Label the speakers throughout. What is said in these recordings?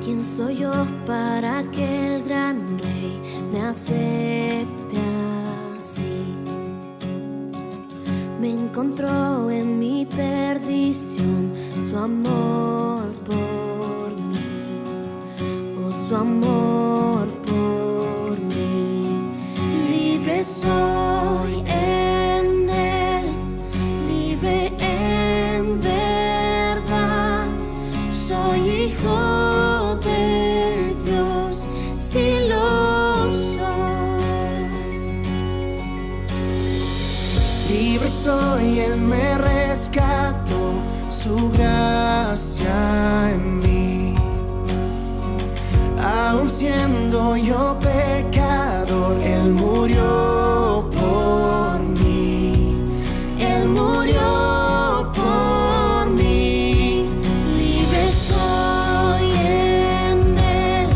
Speaker 1: ¿Quién soy yo para que el gran rey me acepte así? Me encontró en mi perdición su amor por mí, oh su amor por mí. Libre soy en él, libre en verdad, soy hijo de Dios, si lo soy.
Speaker 2: Libre soy, Él me rescató, su gracia en mí. Aun siendo yo pecador, Él murió por mí. Él murió por mí. Libre soy en Él,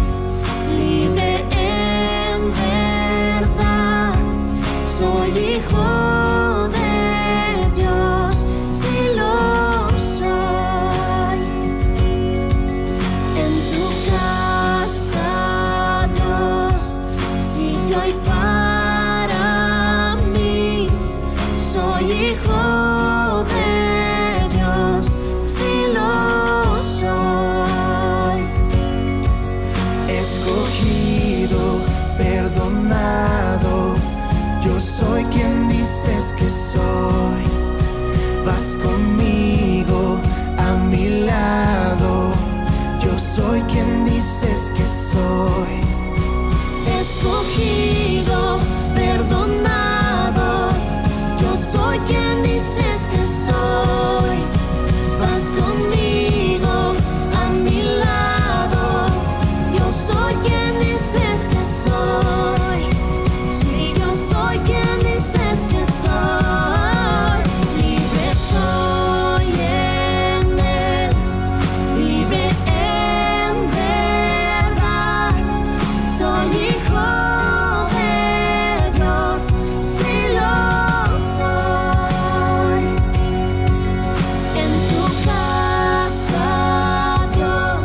Speaker 2: libre en verdad, soy hijo de Dios, si lo soy. En tu casa, Dios, sitio hay para mí, soy hijo de Dios, si lo soy. Escogido, perdonado, yo soy quien dices que soy. Vas conmigo, a mi lado, yo soy quien dices que soy. Escogido, perdonado, yo soy quien dices que soy. Vas conmigo, a mi lado, yo soy quien dices que soy. Sí, yo soy quien dices que soy. Libre soy en él, libre en verdad, soy hijo de Dios, si lo soy. En tu casa, Dios,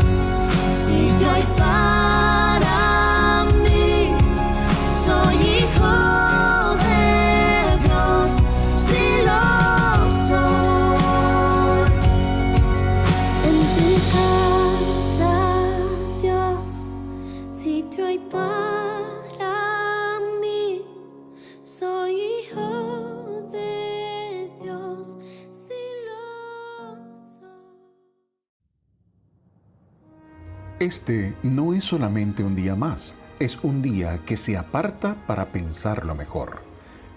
Speaker 2: sitio hay para mí, soy hijo de Dios, si lo soy. En tu casa, Dios, sitio hay para mí, soy hijo de Dios, si lo soy.
Speaker 3: Este no es solamente un día más, es un día que se aparta para pensarlo mejor.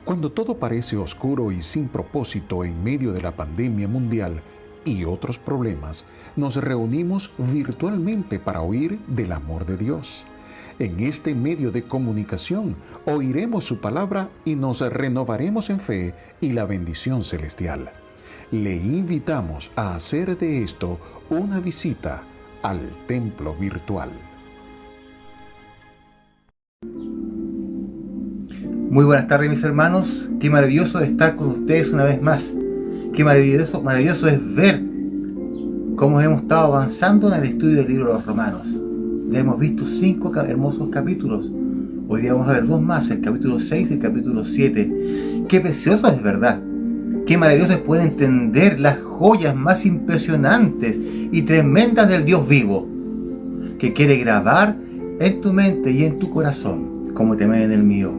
Speaker 3: Cuando todo parece oscuro y sin propósito en medio de la pandemia mundial y otros problemas, nos reunimos virtualmente para oír del amor de Dios. En este medio de comunicación oiremos su palabra y nos renovaremos en fe y la bendición celestial. Le invitamos a hacer de esto una visita al templo virtual.
Speaker 4: Muy buenas tardes, mis hermanos. Qué maravilloso estar con ustedes una vez más. Qué maravilloso es ver cómo hemos estado avanzando en el estudio del libro de los Romanos. Ya hemos visto 5 hermosos capítulos. Hoy día vamos a ver 2 más, el capítulo 6 y el capítulo 7. Qué precioso es, ¿verdad? Qué maravilloso es poder entender las joyas más impresionantes y tremendas del Dios vivo, que quiere grabar en tu mente y en tu corazón, como también en el mío.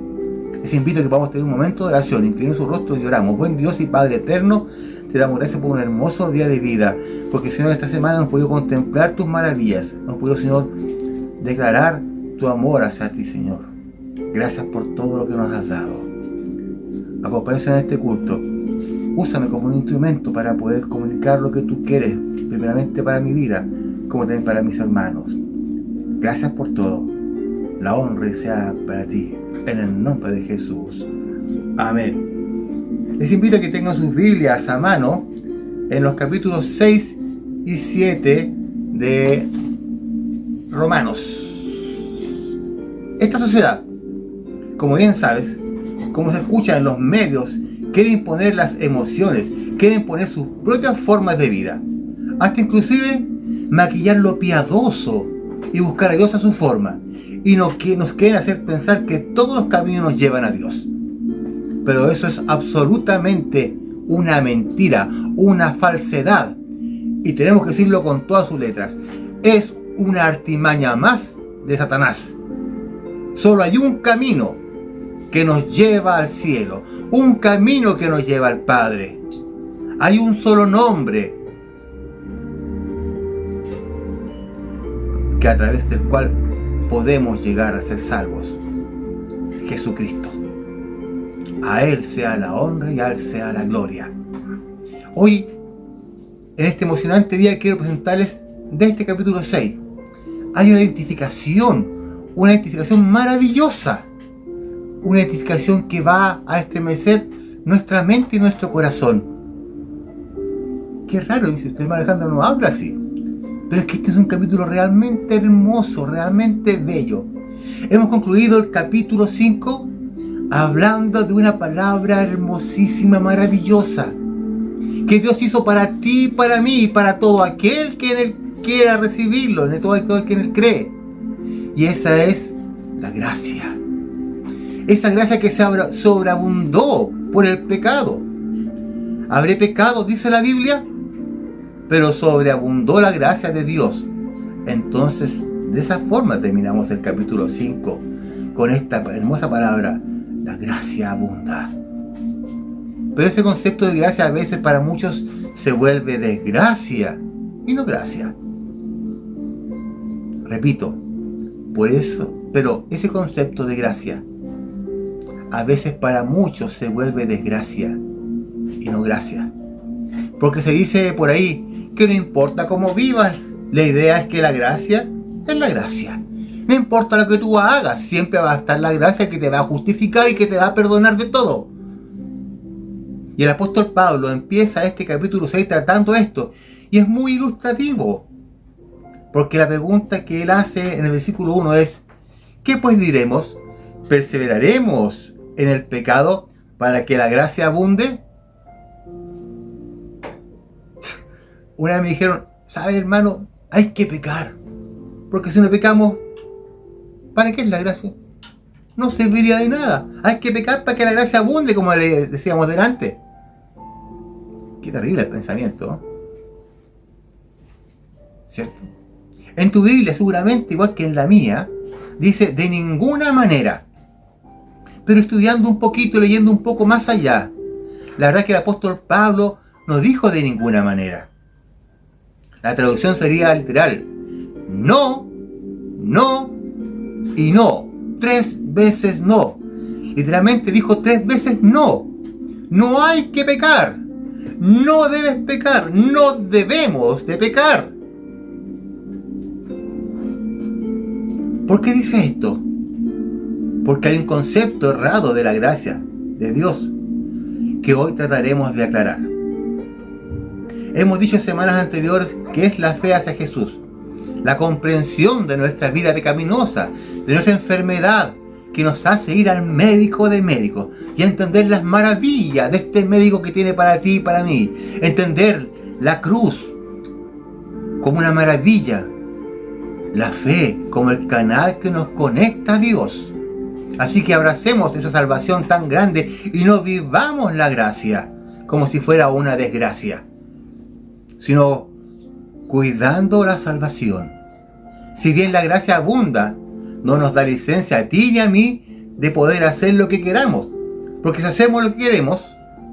Speaker 4: Les invito a que podamos tener un momento de oración, inclinemos su rostro y oramos. Buen Dios y Padre eterno, te damos gracias por un hermoso día de vida, porque Señor, esta semana hemos podido contemplar tus maravillas, hemos podido, Señor, declarar tu amor hacia ti, Señor. Gracias por todo lo que nos has dado. Acompáñanos en este culto. Úsame como un instrumento para poder comunicar lo que tú quieres, primeramente para mi vida, como también para mis hermanos. Gracias por todo. La honra sea para ti, en el nombre de Jesús. Amén. Les invito a que tengan sus Biblias a mano en los capítulos 6 y 7 de Romanos. Esta sociedad, como bien sabes, como se escucha en los medios, quiere imponer las emociones, quiere imponer sus propias formas de vida. Hasta inclusive maquillar lo piadoso y buscar a Dios a su forma. Y nos quieren hacer pensar que todos los caminos nos llevan a Dios. Pero eso es absolutamente una mentira, una falsedad. Y tenemos que decirlo con todas sus letras. Es una artimaña más de Satanás. Solo hay un camino que nos lleva al cielo, un camino que nos lleva al Padre. Hay un solo nombre que a través del cual podemos llegar a ser salvos: Jesucristo. A Él sea la honra y a Él sea la gloria. Hoy, en este emocionante día, quiero presentarles de este capítulo 6. Hay una identificación maravillosa. Una identificación que va a estremecer nuestra mente y nuestro corazón. Qué raro, dice, el hermano Alejandro no habla así. Pero es que este es un capítulo realmente hermoso, realmente bello. Hemos concluido el capítulo 5 hablando de una palabra hermosísima, maravillosa, que Dios hizo para ti, para mí y para todo aquel que en Él quiera recibirlo, en todo aquel que en Él cree. Y esa es la gracia. Esa gracia que se sobreabundó por el pecado. ¿Habré pecado?, dice la Biblia, pero sobreabundó la gracia de Dios. Entonces, de esa forma terminamos el capítulo 5 con esta hermosa palabra: la gracia abunda. Pero ese concepto de gracia a veces para muchos se vuelve desgracia y no gracia. Repito, por eso, pero ese concepto de gracia a veces para muchos se vuelve desgracia y no gracia. Porque se dice por ahí que no importa cómo vivas, la idea es que la gracia es la gracia. No importa lo que tú hagas, siempre va a estar la gracia que te va a justificar y que te va a perdonar de todo. Y el apóstol Pablo empieza este capítulo 6 tratando esto, y es muy ilustrativo. Porque la pregunta que él hace en el versículo 1 es: ¿qué pues diremos? ¿Perseveraremos en el pecado para que la gracia abunde? Una vez me dijeron: ¿sabes, hermano? Hay que pecar, porque si no pecamos, ¿para qué es la gracia? No serviría de nada. Hay que pecar para que la gracia abunde, como le decíamos delante. Qué terrible el pensamiento, ¿no? ¿Cierto? En tu Biblia, seguramente, igual que en la mía, dice de ninguna manera. Pero estudiando un poquito, leyendo un poco más allá, la verdad es que el apóstol Pablo no dijo de ninguna manera. La traducción sería literal: no, no y no. 3 veces no. Literalmente dijo 3 veces no. No hay que pecar. No debes pecar. No debemos de pecar. ¿Por qué dice esto? Porque hay un concepto errado de la gracia de Dios que hoy trataremos de aclarar. Hemos dicho en semanas anteriores que es la fe hacia Jesús, la comprensión de nuestra vida pecaminosa, de nuestra enfermedad, que nos hace ir al médico de médicos y entender las maravillas de este médico que tiene para ti y para mí. Entender la cruz como una maravilla, la fe como el canal que nos conecta a Dios. Así que abracemos esa salvación tan grande y no vivamos la gracia como si fuera una desgracia, sino cuidando la salvación. Si bien la gracia abunda, no nos da licencia a ti ni a mí de poder hacer lo que queramos, porque si hacemos lo que queremos,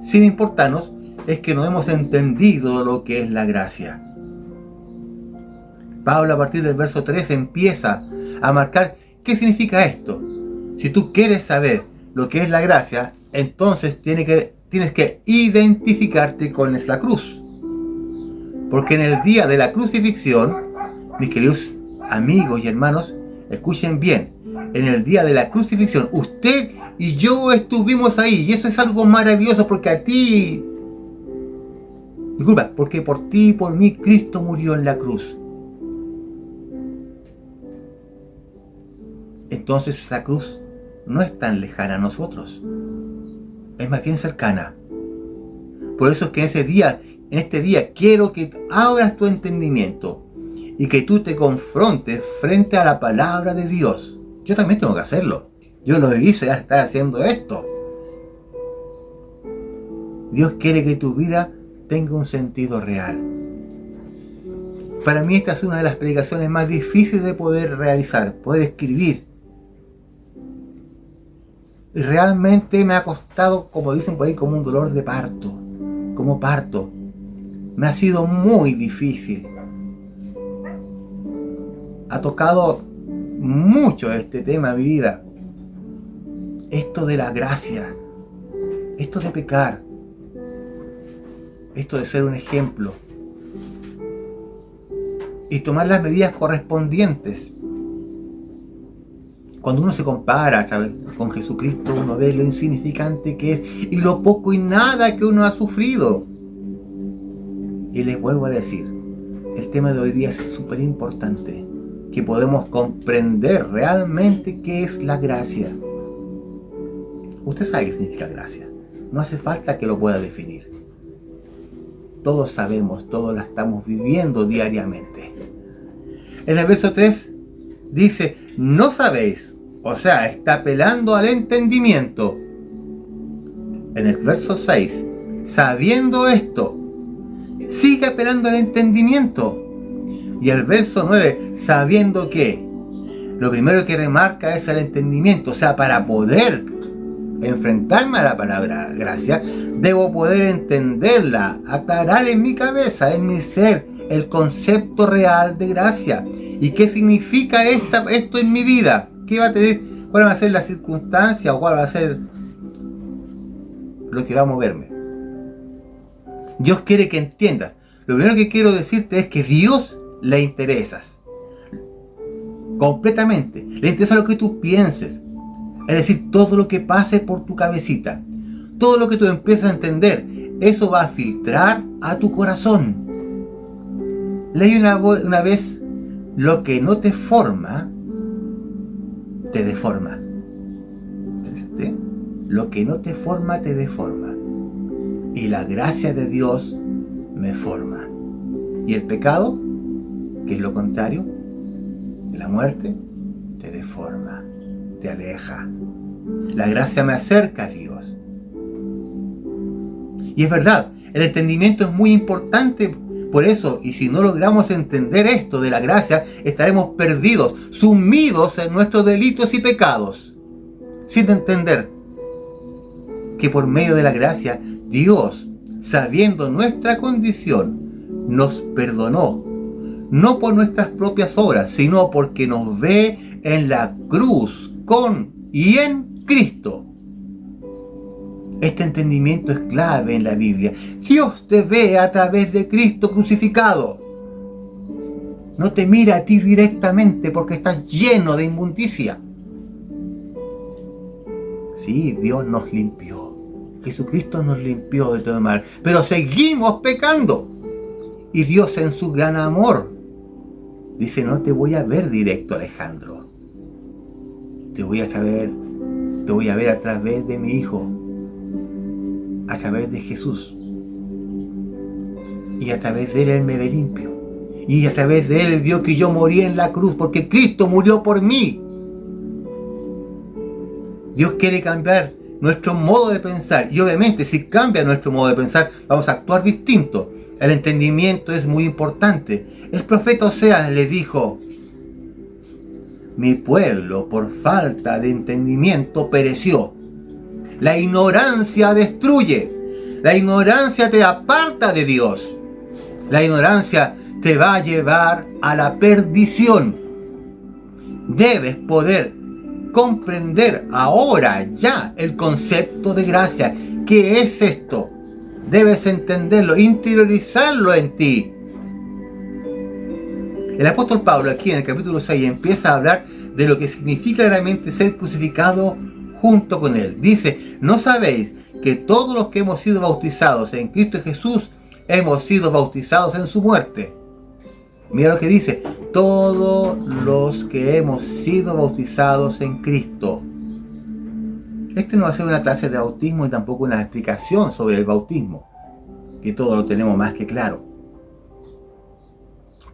Speaker 4: sin importarnos, es que no hemos entendido lo que es la gracia. Pablo, a partir del verso 3, empieza a marcar qué significa esto. Si tú quieres saber lo que es la gracia, entonces tienes que identificarte con la cruz. Porque en el día de la crucifixión, mis queridos amigos y hermanos, escuchen bien, en el día de la crucifixión, usted y yo estuvimos ahí, y eso es algo maravilloso, porque porque por ti y por mí Cristo murió en la cruz. Entonces esa cruz no es tan lejana a nosotros, es más bien cercana. Por eso es que en este día quiero que abras tu entendimiento y que tú te confrontes frente a la palabra de Dios. Yo también tengo que hacerlo. Yo lo hice, ya está haciendo esto. Dios quiere que tu vida tenga un sentido real. Para mí esta es una de las predicaciones más difíciles de poder realizar, poder escribir. Y realmente me ha costado, como dicen por ahí, como un dolor de parto, como parto. Me ha sido muy difícil. Ha tocado mucho este tema en mi vida. Esto de la gracia, esto de pecar, esto de ser un ejemplo y tomar las medidas correspondientes. Cuando uno se compara con Jesucristo, uno ve lo insignificante que es y lo poco y nada que uno ha sufrido. Y les vuelvo a decir, el tema de hoy día es súper importante, que podemos comprender realmente qué es la gracia. Usted sabe qué significa gracia. No hace falta que lo pueda definir. Todos sabemos, todos la estamos viviendo diariamente. En el verso 3 dice, no sabéis, o sea, está apelando al entendimiento. En el verso 6, sabiendo esto, sigue apelando al entendimiento. Y el verso 9, sabiendo que, lo primero que remarca es el entendimiento, o sea, para poder enfrentarme a la palabra gracia, debo poder entenderla, aclarar en mi cabeza, en mi ser, el concepto real de gracia. ¿Y qué significa esto en mi vida? ¿Qué va a tener? ¿Cuál va a ser la circunstancia o cuál va a ser lo que va a moverme? Dios quiere que entiendas. Lo primero que quiero decirte es que Dios le interesas. Completamente. Le interesa lo que tú pienses. Es decir, todo lo que pase por tu cabecita. Todo lo que tú empiezas a entender. Eso va a filtrar a tu corazón. Leí una vez, lo que no te forma, te deforma. ¿Sí? Lo que no te forma, te deforma. Y la gracia de Dios me forma. Y el pecado, que es lo contrario, la muerte, te deforma, te aleja. La gracia me acerca a Dios. Y es verdad, el entendimiento es muy importante por eso, y si no logramos entender esto de la gracia, estaremos perdidos, sumidos en nuestros delitos y pecados, sin entender que por medio de la gracia, Dios, sabiendo nuestra condición, nos perdonó, no por nuestras propias obras, sino porque nos ve en la cruz, con y en Cristo. Este entendimiento es clave en la Biblia. Dios te ve a través de Cristo crucificado. No te mira a ti directamente porque estás lleno de inmundicia. Sí, Dios nos limpió. Jesucristo nos limpió de todo mal. Pero seguimos pecando. Y Dios en su gran amor dice, no te voy a ver directo, Alejandro. Te voy a ver a través de mi Hijo. A través de Jesús. Y a través de Él me ve limpio. Y a través de Él vio que yo morí en la cruz porque Cristo murió por mí. Dios quiere cambiar nuestro modo de pensar. Y obviamente si cambia nuestro modo de pensar, vamos a actuar distinto. El entendimiento es muy importante. El profeta Oseas le dijo, mi pueblo por falta de entendimiento pereció. La ignorancia destruye. La ignorancia te aparta de Dios. La ignorancia te va a llevar a la perdición. Debes poder comprender ahora ya el concepto de gracia. ¿Qué es esto? Debes entenderlo, interiorizarlo en ti. El apóstol Pablo aquí en el capítulo 6 empieza a hablar de lo que significa realmente ser crucificado junto con Él. Dice, ¿no sabéis que todos los que hemos sido bautizados en Cristo Jesús hemos sido bautizados en su muerte? Mira lo que dice, todos los que hemos sido bautizados en Cristo. Este no va a ser una clase de bautismo y tampoco una explicación sobre el bautismo, que todo lo tenemos más que claro.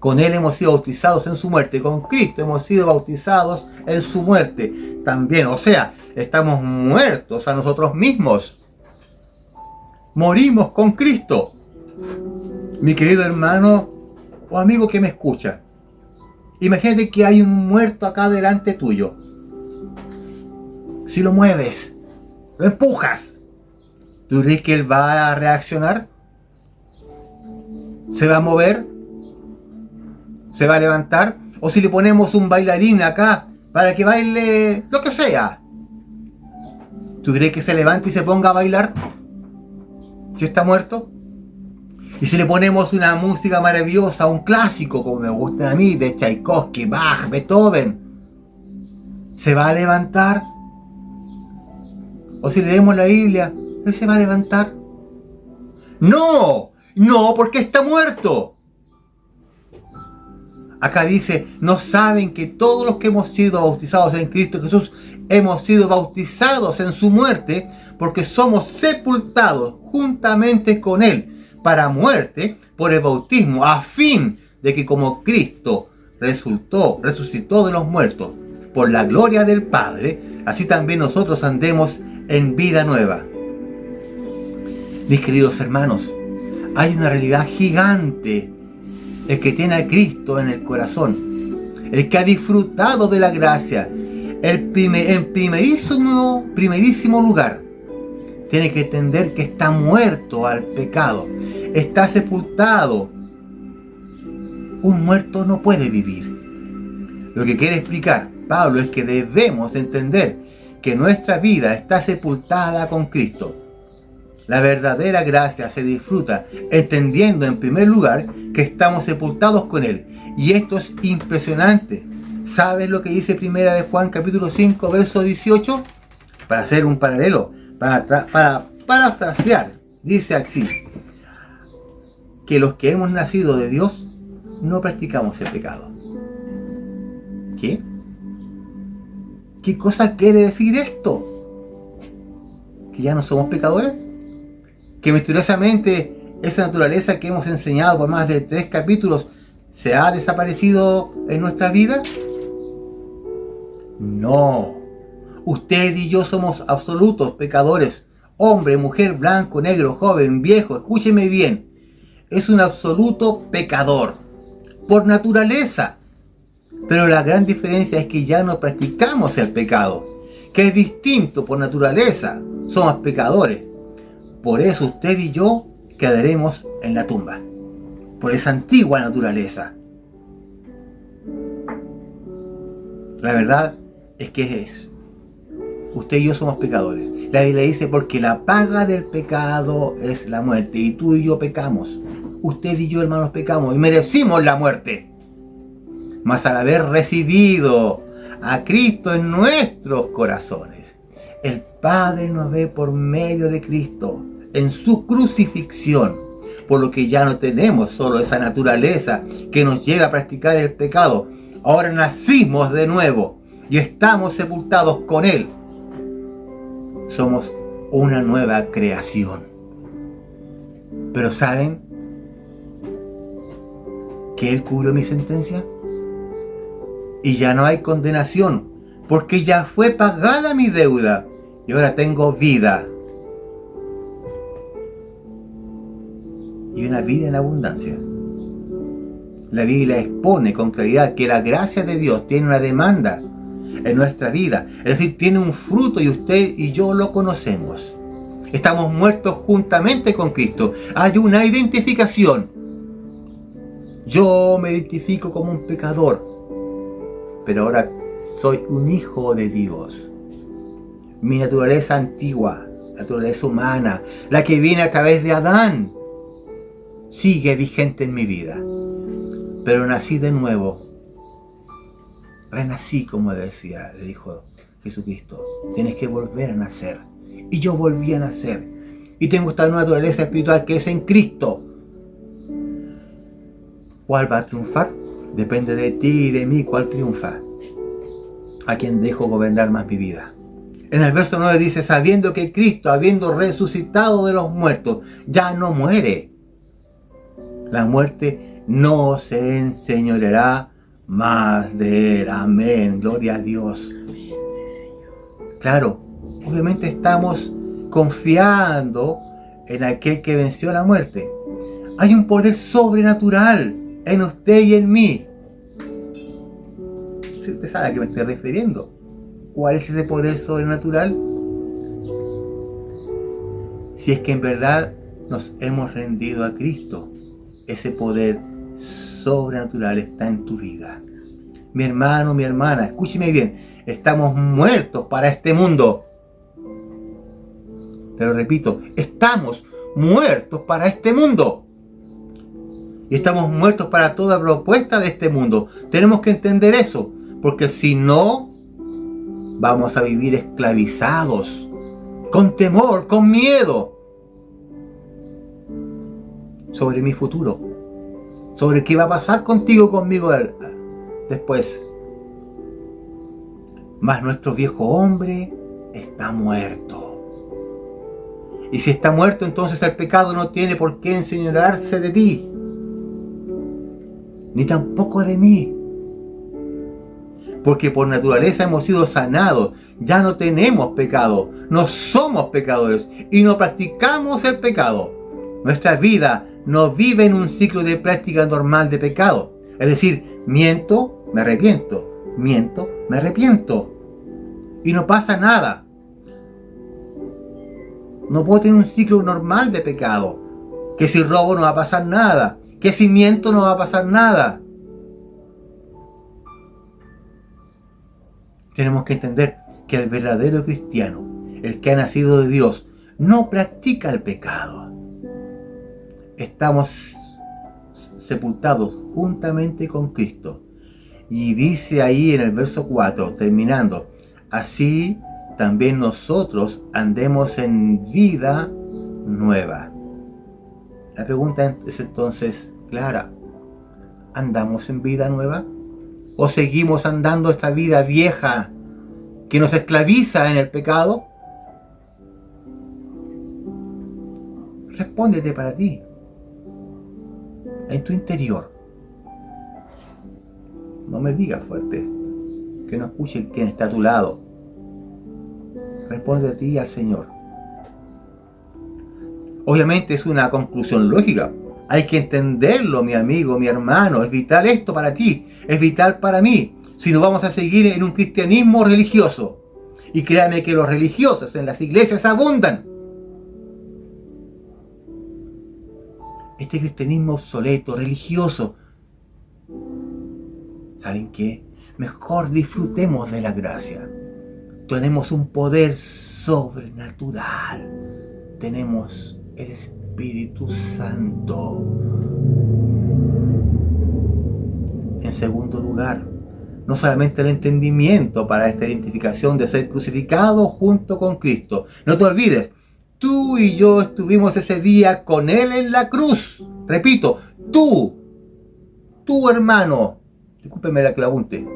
Speaker 4: Con Él hemos sido bautizados en su muerte. Con Cristo hemos sido bautizados en su muerte también. O sea, estamos muertos a nosotros mismos. Morimos con Cristo. Mi querido hermano o amigo que me escucha, imagínate que hay un muerto acá delante tuyo. Si lo mueves, lo empujas, ¿tú crees que él va a reaccionar? ¿Se va a mover? ¿Se va a levantar? O si le ponemos un bailarín acá para que baile lo que sea, ¿tú crees que se levante y se ponga a bailar si está muerto? Y si le ponemos una música maravillosa, un clásico como me gusta a mí, de Tchaikovsky, Bach, Beethoven, ¿se va a levantar? O si leemos la Biblia, ¿él se va a levantar? No, no, porque está muerto. Acá dice, no saben que todos los que hemos sido bautizados en Cristo Jesús, hemos sido bautizados en su muerte, porque somos sepultados juntamente con Él para muerte por el bautismo, a fin de que como Cristo resucitó de los muertos por la gloria del Padre, así también nosotros andemos en vida nueva. Mis queridos hermanos, hay una realidad gigante. El que tiene a Cristo en el corazón, el que ha disfrutado de la gracia, en primerísimo lugar, tiene que entender que está muerto al pecado, está sepultado. Un muerto no puede vivir. Lo que quiere explicar Pablo es que debemos entender que nuestra vida está sepultada con Cristo. La verdadera gracia se disfruta entendiendo en primer lugar que estamos sepultados con Él. Y esto es impresionante. ¿Sabes lo que dice Primera de Juan capítulo 5 verso 18? Para hacer un paralelo, para parafrasear, dice así: que los que hemos nacido de Dios no practicamos el pecado. ¿Qué? ¿Qué cosa quiere decir esto? ¿Que ya no somos pecadores? ¿Que misteriosamente esa naturaleza que hemos enseñado por más de 3 capítulos se ha desaparecido en nuestra vida? No. Usted y yo somos absolutos pecadores. Hombre, mujer, blanco, negro, joven, viejo, escúcheme bien. Es un absoluto pecador. Por naturaleza. Pero la gran diferencia es que ya no practicamos el pecado. Que es distinto por naturaleza. Somos pecadores. Por eso usted y yo quedaremos en la tumba. Por esa antigua naturaleza. La verdad es que usted y yo somos pecadores. La Biblia dice, porque la paga del pecado es la muerte. Y tú y yo pecamos. Usted y yo, hermanos, pecamos y merecimos la muerte. Mas al haber recibido a Cristo en nuestros corazones, el Padre nos ve por medio de Cristo en su crucifixión, por lo que ya no tenemos solo esa naturaleza que nos lleva a practicar el pecado. Ahora nacimos de nuevo y estamos sepultados con Él. Somos una nueva creación. Pero ¿saben que Él cubrió mi sentencia? Y ya no hay condenación, porque ya fue pagada mi deuda y ahora tengo vida. Y una vida en abundancia. La Biblia expone con claridad que la gracia de Dios tiene una demanda en nuestra vida, es decir, tiene un fruto y usted y yo lo conocemos. Estamos muertos juntamente con Cristo. Hay una identificación. Yo me identifico como un pecador, pero ahora soy un hijo de Dios. Mi naturaleza antigua, la naturaleza humana, la que viene a través de Adán, sigue vigente en mi vida. Pero nací de nuevo. Renací, como le dijo Jesucristo. Tienes que volver a nacer. Y yo volví a nacer. Y tengo esta nueva naturaleza espiritual que es en Cristo. ¿Cuál va a triunfar? Depende de ti y de mí cuál triunfa. A quien dejo gobernar más mi vida. En el verso 9 dice, sabiendo que Cristo, habiendo resucitado de los muertos, ya no muere. La muerte no se enseñoreará más de él. Amén, gloria a Dios. Claro, obviamente estamos confiando en aquel que venció la muerte. Hay un poder sobrenatural en usted y en mí. Si usted sabe a qué me estoy refiriendo. ¿Cuál es ese poder sobrenatural? Si es que en verdad nos hemos rendido a Cristo, ese poder sobrenatural está en tu vida. Mi hermano, mi hermana, escúcheme bien, estamos muertos para este mundo. Te lo repito, estamos muertos para este mundo. Y estamos muertos para toda propuesta de este mundo. Tenemos que entender eso, porque si no, vamos a vivir esclavizados, con temor, con miedo, sobre mi futuro, sobre qué va a pasar contigo, conmigo después. Mas nuestro viejo hombre está muerto. Y si está muerto, entonces el pecado no tiene por qué enseñorearse de ti, ni tampoco de mí. Porque por naturaleza hemos sido sanados, ya no tenemos pecado, no somos pecadores y no practicamos el pecado. Nuestra vida no vive en un ciclo de práctica normal de pecado. Es decir, miento, me arrepiento, miento, me arrepiento. Y no pasa nada. No puedo tener un ciclo normal de pecado. Que si robo no va a pasar nada. Que si miento no va a pasar nada. Tenemos que entender que el verdadero cristiano, el que ha nacido de Dios, no practica el pecado. Estamos sepultados juntamente con Cristo. Y dice ahí en el verso 4, terminando, así también nosotros andemos en vida nueva. La pregunta es entonces clara: ¿andamos en vida nueva? ¿O seguimos andando esta vida vieja que nos esclaviza en el pecado? Respóndete para ti, en tu interior. No me digas fuerte, que no escuche quien está a tu lado. Responde a ti y al Señor. Obviamente es una conclusión lógica. Hay que entenderlo, mi amigo, mi hermano. Es vital esto para ti, es vital para mí. Si no, vamos a seguir en un cristianismo religioso. Y créame que los religiosos en las iglesias abundan. Este cristianismo obsoleto, religioso. ¿Saben qué? Mejor disfrutemos de la gracia. Tenemos un poder sobrenatural. Tenemos el Espíritu Santo. En segundo lugar, no solamente el entendimiento para esta identificación de ser crucificado junto con Cristo. No te olvides, tú y yo estuvimos ese día con Él en la cruz. Repito, tú hermano, discúlpeme la que la apunte,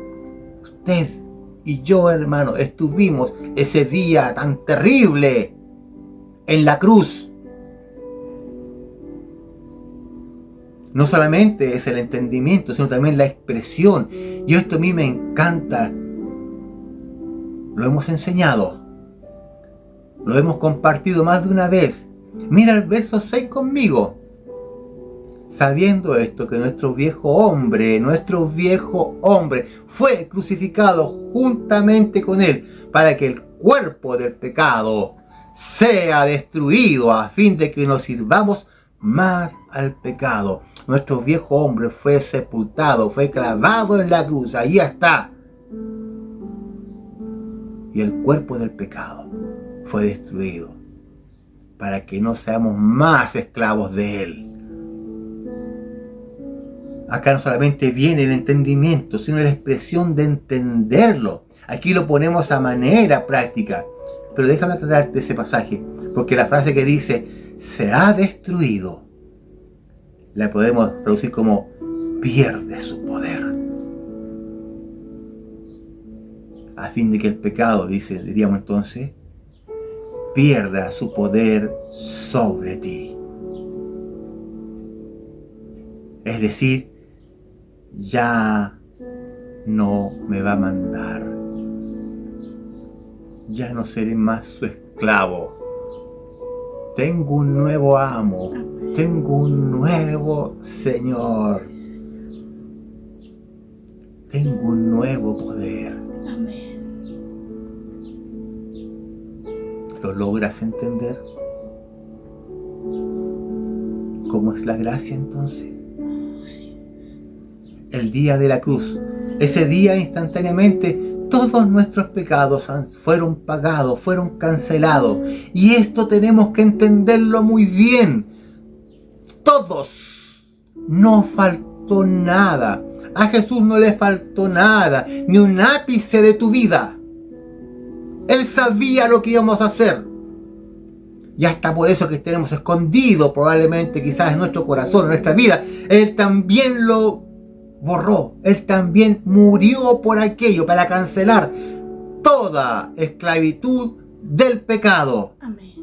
Speaker 4: usted y yo, hermano, estuvimos ese día tan terrible en la cruz. No solamente es el entendimiento, sino también la expresión. Y esto a mí me encanta. Lo hemos enseñado. Lo hemos compartido más de una vez. Mira el verso 6 conmigo. Sabiendo esto, que nuestro viejo hombre fue crucificado juntamente con Él, para que el cuerpo del pecado sea destruido, a fin de que nos sirvamos más al pecado. Nuestro viejo hombre fue sepultado, fue clavado en la cruz, ahí está. Y el cuerpo del pecado fue destruido, para que no seamos más esclavos de él. Acá no solamente viene el entendimiento, sino la expresión de entenderlo. Aquí lo ponemos a manera práctica. Pero déjame aclararte ese pasaje, porque la frase que dice se ha destruido, la podemos traducir como pierde su poder. A fin de que el pecado, diríamos entonces, pierda su poder sobre ti. Es Es decir, ya no me va a mandar. Ya no seré más su esclavo. Tengo un nuevo amo. Tengo un nuevo Señor. Tengo un nuevo poder.
Speaker 5: Amén.
Speaker 4: ¿Lo logras entender? ¿Cómo es la gracia entonces? El día de la cruz. Ese día instantáneamente todos nuestros pecados fueron pagados, fueron cancelados. Y esto tenemos que entenderlo muy bien. Todos. No faltó nada. A Jesús no le faltó nada, ni un ápice de tu vida. Él sabía lo que íbamos a hacer. Y hasta por eso que tenemos escondido probablemente quizás en nuestro corazón, en nuestra vida. Él también lo borró. Él también murió por aquello, para cancelar toda esclavitud del pecado.
Speaker 5: Amén.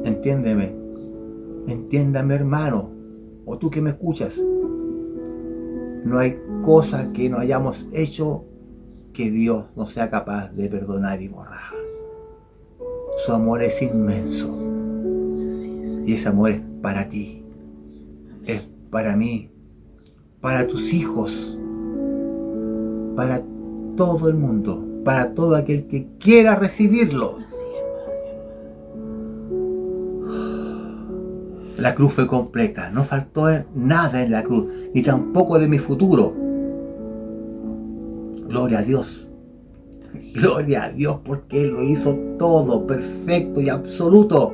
Speaker 4: Entiéndeme. Entiéndame, hermano. O tú que me escuchas. No hay cosa que no hayamos hecho que Dios no sea capaz de perdonar y borrar. Su amor es inmenso. Y ese amor es para ti. Es para mí. Para tus hijos. Para todo el mundo. Para todo aquel que quiera recibirlo. La cruz fue completa. No faltó nada en la cruz. Ni tampoco de mi futuro. Gloria a Dios. Gloria a Dios porque Él lo hizo todo perfecto y absoluto.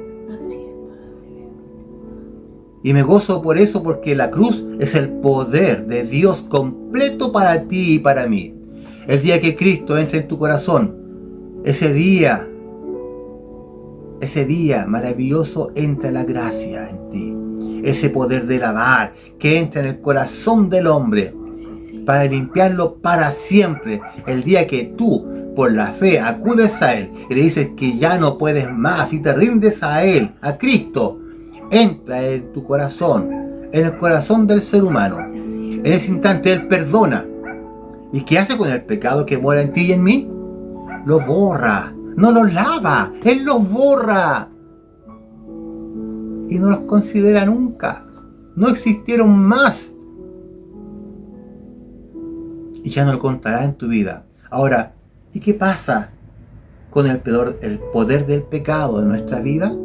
Speaker 4: Y me gozo por eso, porque la cruz es el poder de Dios completo para ti y para mí. El día que Cristo entre en tu corazón, ese día maravilloso, entra la gracia en ti. Ese poder de lavar que entra en el corazón del hombre para limpiarlo para siempre. El día que tú, por la fe, acudes a Él y le dices que ya no puedes más y te rindes a Él, a Cristo, entra en tu corazón, en el corazón del ser humano. En ese instante Él perdona. ¿Y qué hace con el pecado que mora en ti y en mí? Lo borra, no lo lava, Él lo borra. Y no los considera nunca. No existieron más. Y ya no lo contará en tu vida. Ahora, ¿y qué pasa con el poder del pecado en nuestra vida?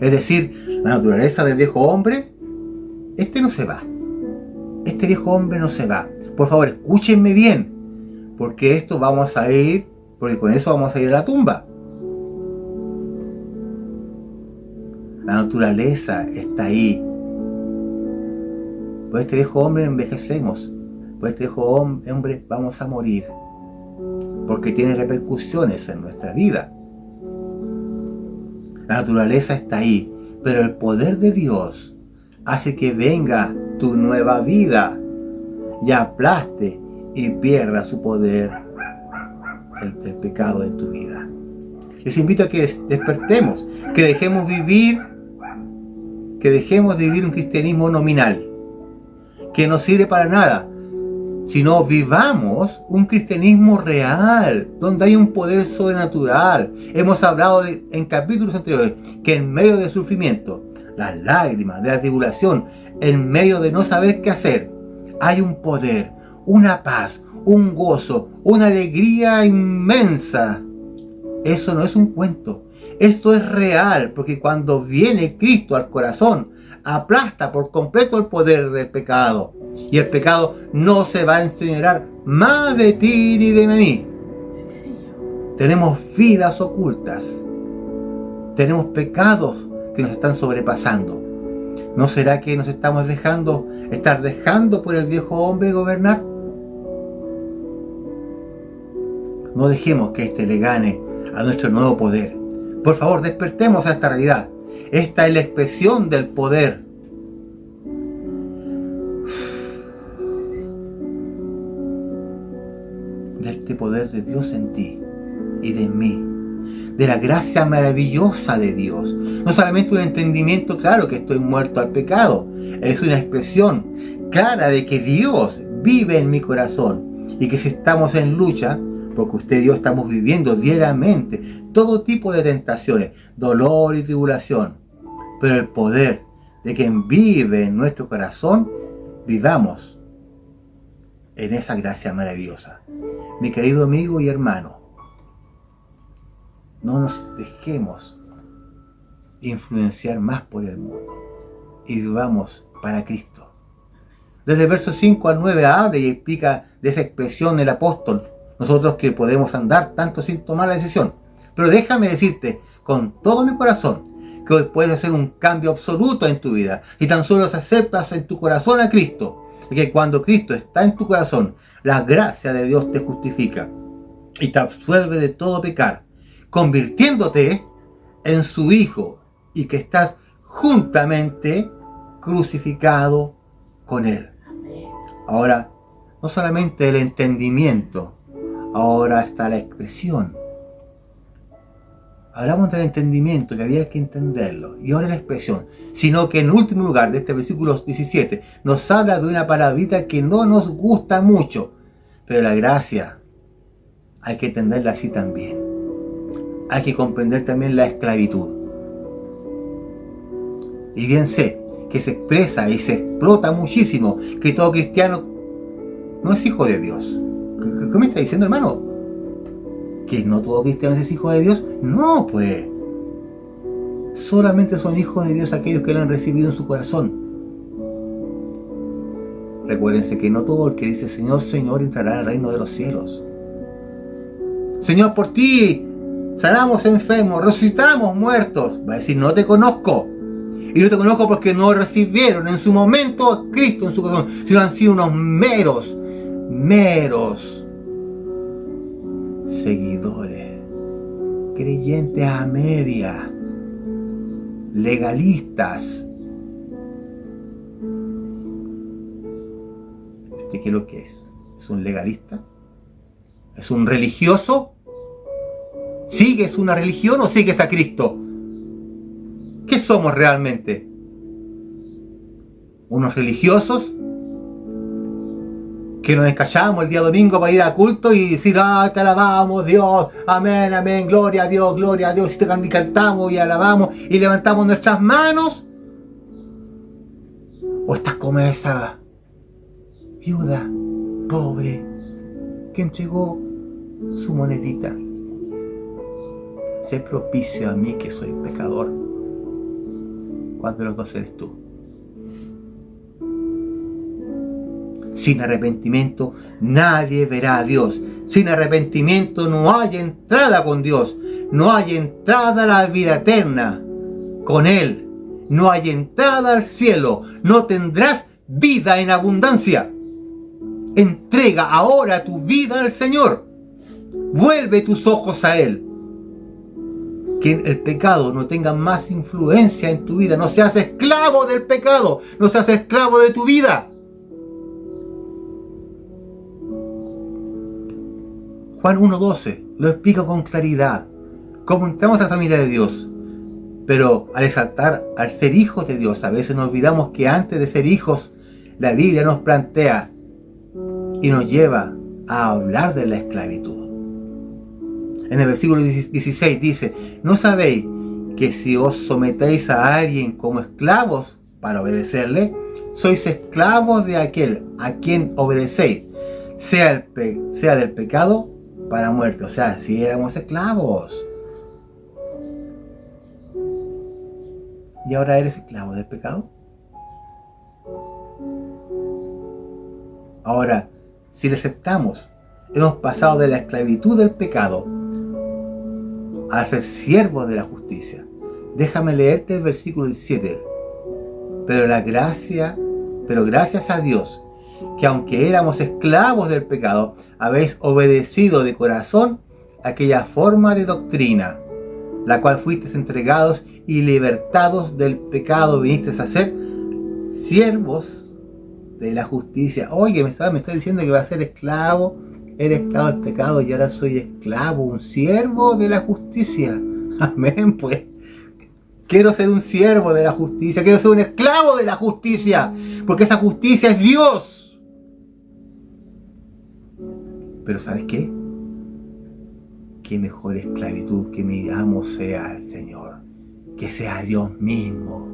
Speaker 4: Es decir, la naturaleza del viejo hombre, este no se va. Este viejo hombre no se va. Por favor, escúchenme bien, porque esto vamos a ir, porque con eso vamos a ir a la tumba. La naturaleza está ahí. Por este viejo hombre envejecemos. Por este viejo hombre vamos a morir. Porque tiene repercusiones en nuestra vida. La naturaleza está ahí, pero el poder de Dios hace que venga tu nueva vida y aplaste y pierda su poder el pecado de tu vida. Les invito a que despertemos, que dejemos de vivir un cristianismo nominal, que no sirve para nada, sino vivamos un cristianismo real, donde hay un poder sobrenatural. Hemos hablado en capítulos anteriores que en medio del sufrimiento, las lágrimas, de la tribulación, en medio de no saber qué hacer, hay un poder, una paz, un gozo, una alegría inmensa. Eso no es un cuento, esto es real, porque cuando viene Cristo al corazón, aplasta por completo el poder del pecado. Y el pecado no se va a incinerar más de ti ni de mí. Tenemos vidas ocultas. Tenemos pecados que nos están sobrepasando. ¿No será que nos estamos dejando por el viejo hombre gobernar? No dejemos que este le gane a nuestro nuevo poder. Por favor, despertemos a esta realidad. Esta es la expresión del poder. De este poder de Dios en ti y de mí. de la gracia maravillosa de Dios. No solamente un entendimiento claro que estoy muerto al pecado, es una expresión clara de que Dios vive en mi corazón y que si estamos en lucha, porque usted y yo estamos viviendo diariamente todo tipo de tentaciones, dolor y tribulación, pero el poder de quien vive en nuestro corazón, vivamos en esa gracia maravillosa. Mi querido amigo y hermano, no nos dejemos influenciar más por el mundo y vivamos para Cristo. Desde el verso 5 al 9 habla y explica de esa expresión el apóstol, nosotros que podemos andar tanto sin tomar la decisión. Pero déjame decirte con todo mi corazón que hoy puedes hacer un cambio absoluto en tu vida y tan solo aceptas en tu corazón a Cristo, y que cuando Cristo está en tu corazón, la gracia de Dios te justifica y te absuelve de todo pecado, convirtiéndote en su Hijo y que estás juntamente crucificado con Él. Ahora, no solamente el entendimiento, ahora está la expresión. Hablamos del entendimiento, que había que entenderlo, y ahora la expresión, sino que en último lugar de este versículo 17 nos habla de una palabrita que no nos gusta mucho, pero la gracia hay que entenderla así también. Hay que comprender también la esclavitud. Y bien sé que se expresa y se explota muchísimo que todo cristiano no es hijo de Dios. ¿Qué me está diciendo, hermano? ¿Que no todo cristiano es hijo de Dios? No, pues. Solamente son hijos de Dios aquellos que lo han recibido en su corazón. Recuérdense que no todo el que dice Señor, Señor entrará al reino de los cielos. Señor, por ti sanamos enfermos, resucitamos muertos. Va a decir, no te conozco. Y no te conozco porque no recibieron en su momento a Cristo en su corazón, sino han sido unos meros seguidores, creyentes a media, legalistas. ¿Usted qué es lo que es? ¿Es un legalista? ¿Es un religioso? ¿Sigues una religión o sigues a Cristo? ¿Qué somos realmente? ¿Unos religiosos que nos escachamos el día domingo para ir a culto y decir, te alabamos Dios, amén, amén, gloria a Dios, y te cantamos y alabamos y levantamos nuestras manos? ¿O estás como esa viuda pobre que entregó su monedita? Sé propicio a mí que soy pecador. ¿Cuál de los dos eres tú? Sin arrepentimiento nadie verá a Dios. Sin arrepentimiento no hay entrada con Dios. No hay entrada a la vida eterna con Él. No hay entrada al cielo. No tendrás vida en abundancia. Entrega ahora tu vida al Señor. Vuelve tus ojos a Él. Que el pecado no tenga más influencia en tu vida. No seas esclavo del pecado. No seas esclavo de tu vida. Juan 1:12 lo explica con claridad. Cómo entramos a la familia de Dios. Pero al exaltar, al ser hijos de Dios, a veces nos olvidamos que antes de ser hijos, la Biblia nos plantea y nos lleva a hablar de la esclavitud. En el versículo 16 dice, ¿no sabéis que si os sometéis a alguien como esclavos para obedecerle, sois esclavos de aquel a quien obedecéis, sea del pecado para muerte? O sea, si éramos esclavos. ¿Y ahora eres esclavo del pecado? Ahora, si le aceptamos, hemos pasado de la esclavitud del pecado a ser siervos de la justicia. Déjame leerte el versículo 17. Pero gracias a Dios, que aunque éramos esclavos del pecado, habéis obedecido de corazón aquella forma de doctrina, la cual fuisteis entregados y libertados del pecado, vinisteis a ser siervos de la justicia. Oye, me está diciendo que va a ser esclavo Era esclavo del pecado y ahora soy esclavo, un siervo de la justicia. Amén, pues. Quiero ser un siervo de la justicia, quiero ser un esclavo de la justicia, porque esa justicia es Dios. Pero ¿sabes qué? Qué mejor esclavitud que mi amo sea el Señor, que sea Dios mismo.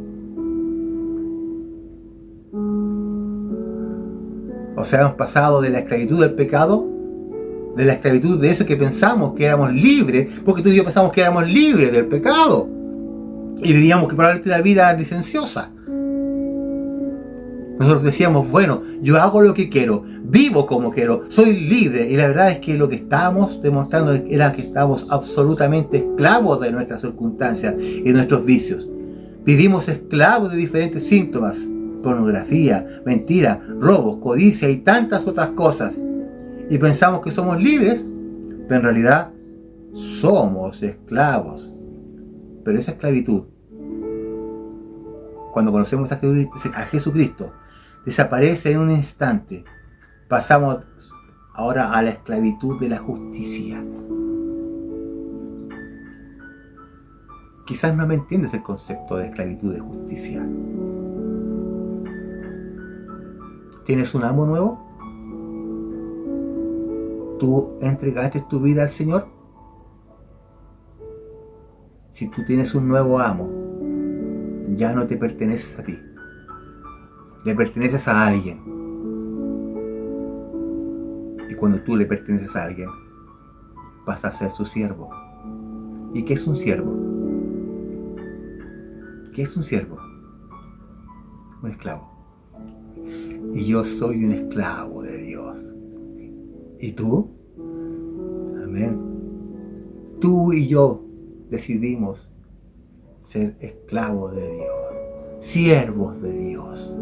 Speaker 4: O sea, hemos pasado de la esclavitud del pecado, de la esclavitud de eso que pensamos que éramos libres, porque tú y yo pensamos que éramos libres del pecado y vivíamos que probablemente una vida licenciosa. Nosotros decíamos, bueno, yo hago lo que quiero, vivo como quiero, soy libre. Y la verdad es que lo que estábamos demostrando era que estábamos absolutamente esclavos de nuestras circunstancias y de nuestros vicios. Vivimos esclavos de diferentes síntomas: pornografía, mentira, robos, codicia y tantas otras cosas. Y pensamos que somos libres, pero en realidad somos esclavos. Pero esa esclavitud, cuando conocemos a Jesucristo, desaparece en un instante. Pasamos ahora a la esclavitud de la justicia. Quizás no me entiendes el concepto de esclavitud de justicia. ¿Tienes un amo nuevo? ¿Tú entregaste tu vida al Señor? Si tú tienes un nuevo amo, ya no te perteneces a ti. Le perteneces a alguien. Y cuando tú le perteneces a alguien, vas a ser su siervo. ¿Y qué es un siervo? ¿Qué es un siervo? Un esclavo. Y yo soy un esclavo de Dios. ¿Y tú? Amén. Tú y yo decidimos ser esclavos de Dios, siervos de Dios.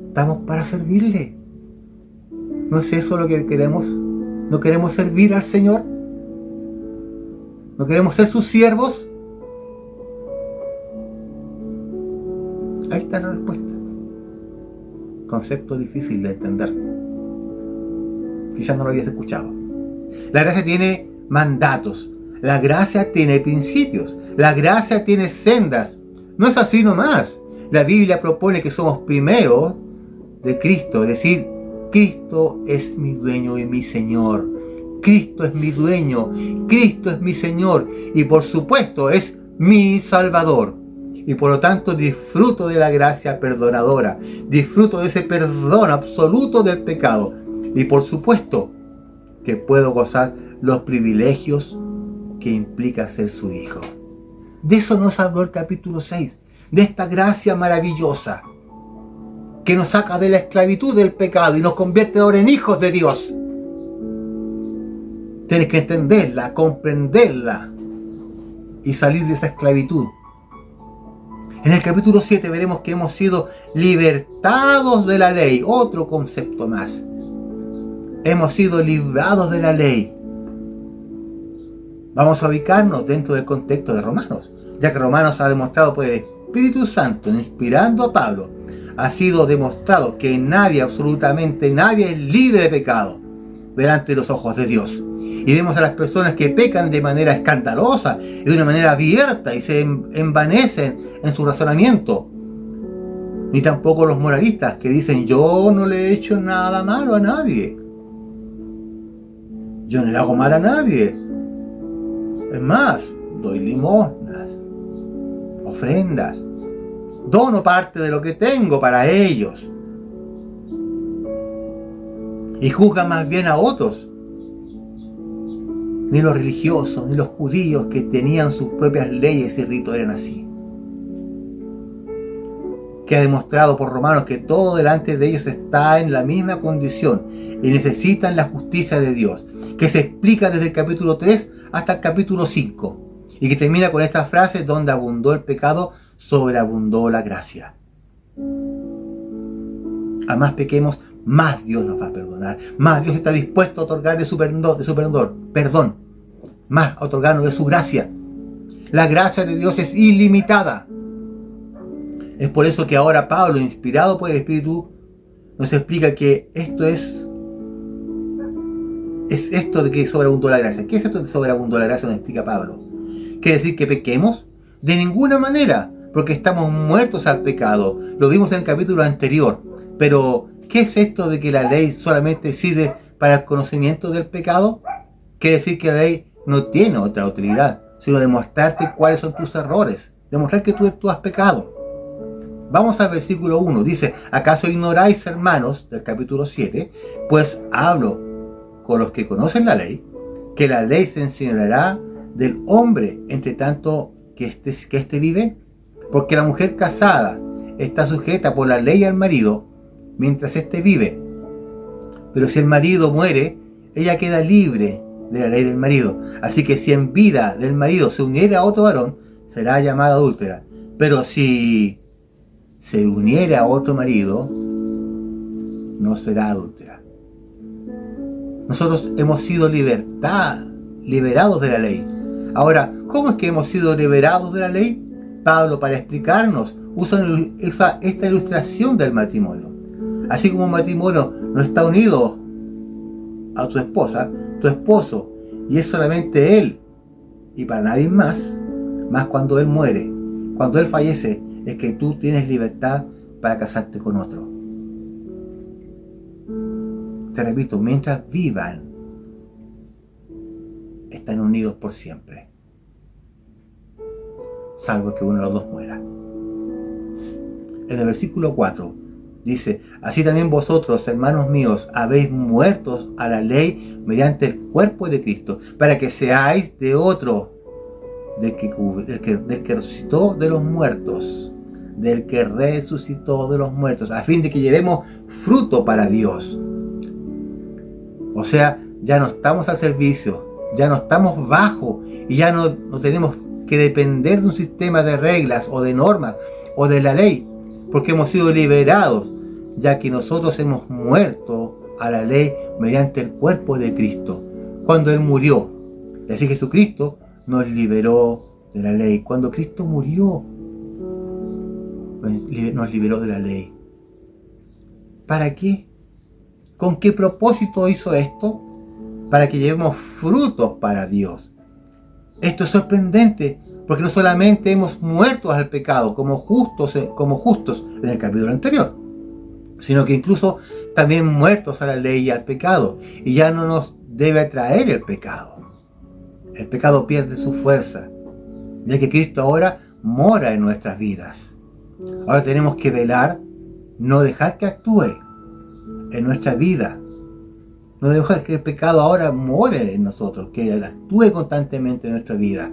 Speaker 4: Estamos para servirle. ¿No es eso lo que queremos? ¿No queremos servir al Señor? ¿No queremos ser sus siervos? Ahí está la respuesta. Concepto difícil de entender. Quizás no lo habías escuchado. La gracia tiene mandatos. La gracia tiene principios. La gracia tiene sendas. No es así nomás. La Biblia propone que somos primero de Cristo. Es decir, Cristo es mi dueño y mi Señor. Cristo es mi dueño. Cristo es mi Señor. Y por supuesto es mi Salvador. Y por lo tanto disfruto de la gracia perdonadora. Disfruto de ese perdón absoluto del pecado. Y por supuesto que puedo gozar los privilegios que implica ser su hijo. De eso nos habló el capítulo 6. De esta gracia maravillosa que nos saca de la esclavitud del pecado y nos convierte ahora en hijos de Dios. Tienes que entenderla, comprenderla y salir de esa esclavitud. En el capítulo 7 veremos que hemos sido libertados de la ley. Otro concepto más. Hemos sido librados de la ley. Vamos a ubicarnos dentro del contexto de Romanos, ya que Romanos ha demostrado por el Espíritu Santo, inspirando a Pablo, ha sido demostrado que nadie, absolutamente nadie, es libre de pecado delante de los ojos de Dios. Y vemos a las personas que pecan de manera escandalosa y de una manera abierta y se envanecen en su razonamiento. Ni tampoco los moralistas que dicen: yo no le he hecho nada malo a nadie. Yo no le hago mal a nadie. Es más, doy limosnas, ofrendas, dono parte de lo que tengo para ellos. Y juzgan más bien a otros. Ni los religiosos, ni los judíos que tenían sus propias leyes y ritos eran así. Que ha demostrado por Romanos que todo delante de ellos está en la misma condición y necesitan la justicia de Dios, que se explica desde el capítulo 3 hasta el capítulo 5 y que termina con esta frase: donde abundó el pecado, sobreabundó la gracia. A más pequemos, más Dios nos va a perdonar, más Dios está dispuesto a otorgarle su perdón, más a otorgarnos de su gracia. La gracia de Dios es ilimitada. Es por eso que ahora Pablo, inspirado por el Espíritu, nos explica que esto es es esto de que sobreabundó la gracia? ¿Qué es esto de que sobreabundó la gracia? Nos explica Pablo. ¿Quiere decir que pequemos? De ninguna manera, porque estamos muertos al pecado. Lo vimos en el capítulo anterior. Pero, ¿qué es esto de que la ley solamente sirve para el conocimiento del pecado? Quiere decir que la ley no tiene otra utilidad, sino demostrarte cuáles son tus errores, demostrar que tú has pecado. Vamos al versículo 1, dice: ¿acaso ignoráis, hermanos, del capítulo 7? Pues hablo con los que conocen la ley, que la ley se enseñoreará del hombre, entre tanto que éste vive, porque la mujer casada está sujeta por la ley al marido, mientras éste vive. Pero si el marido muere, ella queda libre de la ley del marido. Así que si en vida del marido se uniera a otro varón, será llamada adúltera. Pero si se uniere a otro marido, no será adúltera. Nosotros hemos sido liberados de la ley. Ahora, ¿cómo es que hemos sido liberados de la ley? Pablo, para explicarnos, usa esta ilustración del matrimonio. Así como un matrimonio no está unido a tu esposa, tu esposo, y es solamente él y para nadie más cuando él muere, cuando él fallece, es que tú tienes libertad para casarte con otro. Te repito, mientras vivan, están unidos por siempre, salvo que uno de los dos muera. En el versículo 4 dice: así también vosotros, hermanos míos, habéis muertos a la ley mediante el cuerpo de Cristo, para que seáis de otro, del que resucitó de los muertos, a fin de que llevemos fruto para Dios. O sea, ya no estamos al servicio, ya no estamos bajo, y ya no tenemos que depender de un sistema de reglas o de normas o de la ley, porque hemos sido liberados, ya que nosotros hemos muerto a la ley mediante el cuerpo de Cristo, cuando Él murió. Y así Jesucristo nos liberó de la ley. Cuando Cristo murió, nos liberó de la ley. ¿Para qué? ¿Con qué propósito hizo esto? Para que llevemos frutos para Dios. Esto es sorprendente, porque no solamente hemos muerto al pecado como justos en el capítulo anterior, sino que incluso también muertos a la ley y al pecado, y ya no nos debe atraer el pecado. El pecado pierde su fuerza, ya que Cristo ahora mora en nuestras vidas. Ahora tenemos que velar, no dejar que actúe en nuestra vida, no dejar que el pecado ahora more en nosotros, que actúe constantemente en nuestra vida.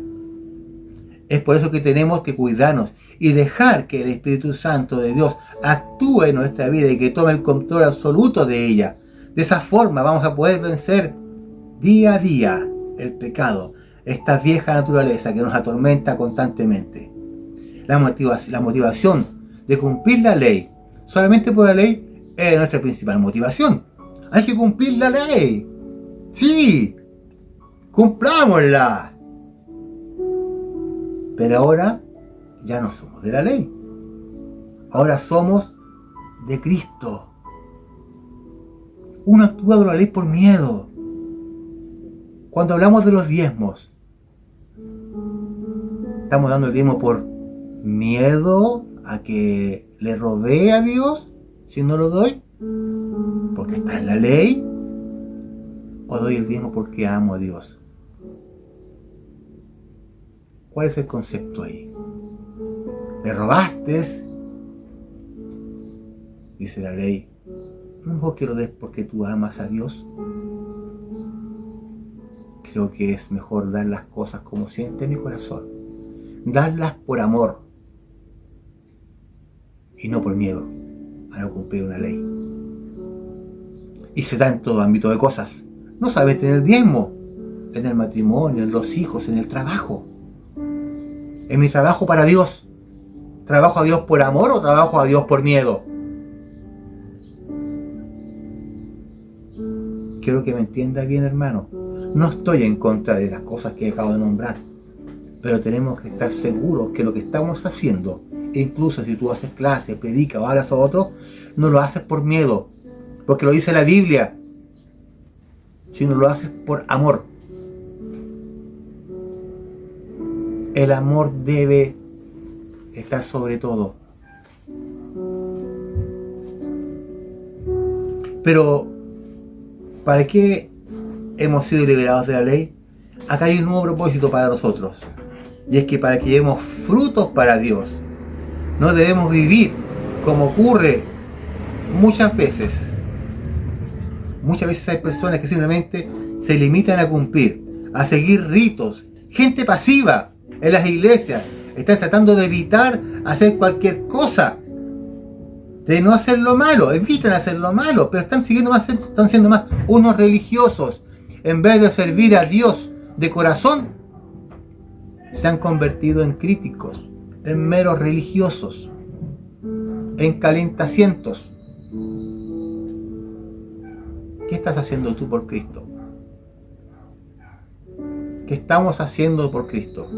Speaker 4: Es por eso que tenemos que cuidarnos y dejar que el Espíritu Santo de Dios actúe en nuestra vida y que tome el control absoluto de ella. De esa forma vamos a poder vencer día a día el pecado, esta vieja naturaleza que nos atormenta constantemente. La motivación de cumplir la ley, solamente por la ley, es nuestra principal motivación. Hay que cumplir la ley. Sí, cumplámosla. Pero ahora ya no somos de la ley. Ahora somos de Cristo. Uno actúa de la ley por miedo. Cuando hablamos de los diezmos, ¿estamos dando el diezmo por miedo a que le robé a Dios si no lo doy? ¿Porque está en la ley? ¿O doy el diezmo porque amo a Dios? ¿Cuál es el concepto ahí? ¿Le robaste? Dice la ley. ¿No mejor que lo des porque tú amas a Dios? Creo que es mejor dar las cosas como siente mi corazón. Darlas por amor y no por miedo a no cumplir una ley. Y se da en todo ámbito de cosas. No sabes tener diezmo en el matrimonio, en los hijos, en el trabajo. En mi trabajo para Dios, ¿trabajo a Dios por amor o trabajo a Dios por miedo? Quiero que me entienda bien, hermano. No estoy en contra de las cosas que acabo de nombrar, pero tenemos que estar seguros que lo que estamos haciendo, incluso si tú haces clase, predicas o hablas a otros, no lo haces por miedo, porque lo dice la Biblia. sino lo haces por amor. El amor debe estar sobre todo. Pero, ¿para qué hemos sido liberados de la ley? Acá hay un nuevo propósito para nosotros. Y es que para que llevemos frutos para Dios. No debemos vivir como ocurre muchas veces. Muchas veces hay personas que simplemente se limitan a cumplir, a seguir ritos. Gente pasiva en las iglesias están tratando de evitar hacer cualquier cosa, de no hacer lo malo, evitan hacer lo malo, pero están siendo más unos religiosos. En vez de servir a Dios de corazón, se han convertido en críticos, en meros religiosos, en calentasientos. ¿Qué estás haciendo tú por Cristo? ¿Qué estamos haciendo por Cristo?